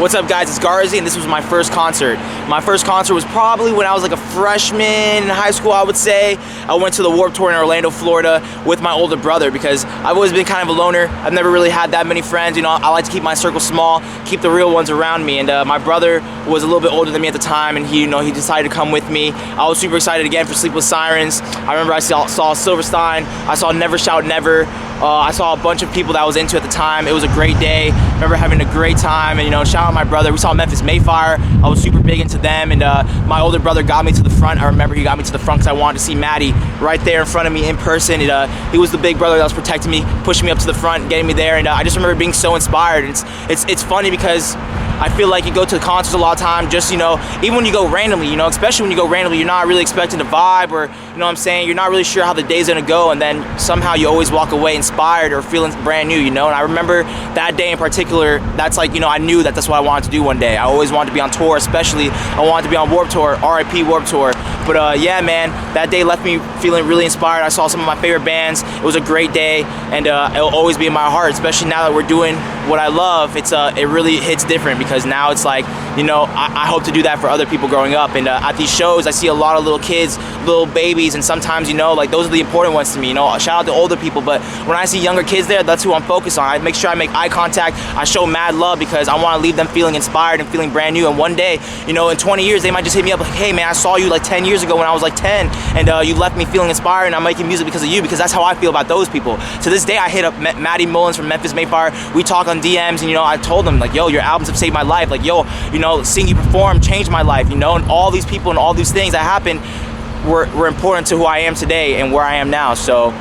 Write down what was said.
What's up, guys? It's Garzi, and this was my first concert. My first concert was probably when I was like a freshman in high school, I would say. I went to the Warped Tour in Orlando, Florida with my older brother because I've always been kind of a loner. I've never really had that many friends. You know, I like to keep my circle small, keep the real ones around me. And my brother was a little bit older than me at the time, and he decided to come with me. I was super excited again for Sleepless Sirens. I remember I saw Silverstein. I saw Never Shout Never. I saw a bunch of people that I was into at the time. It was a great day. I remember having a great time, and shout out my brother. We saw Memphis Mayfire. I was super big into them, and my older brother got me to the front. I remember he got me to the front because I wanted to see Maddie right there in front of me in person. He was the big brother that was protecting me, pushing me up to the front, getting me there, and I just remember being so inspired. And it's funny because I feel like you go to concerts a lot of time, just, even when you go randomly, especially when you go randomly, you're not really expecting to vibe, or, what I'm saying, you're not really sure how the day's gonna go, and then somehow you always walk away inspired or feeling brand new, and I remember that day in particular, that's like, I knew that that's what I wanted to do one day. I always wanted to be on tour, especially I wanted to be on Warped Tour, RIP Warped Tour. But yeah, man, that day left me feeling really inspired. I saw some of my favorite bands. It was a great day, and it'll always be in my heart, especially now that we're doing what I love. It really hits different because now it's like, I hope to do that for other people growing up. And at these shows, I see a lot of little kids, little babies, and sometimes, like those are the important ones to me. Shout out to older people, but when I see younger kids there, that's who I'm focused on. I make sure I make eye contact. I show mad love because I want to leave them feeling inspired and feeling brand new. And one day, in 20 years, they might just hit me up like, hey man, I saw you like 10 years ago when I was like 10, and you left me feeling inspired, and I'm making music because of you, because that's how I feel about those people. To this day, I hit up Maddie Mullins from Memphis Mayfire. We talk on DMs, and I told them like, yo, your albums have saved my life. Like, yo, seeing you perform changed my life. And all these people and all these things that happened were important to who I am today and where I am now. So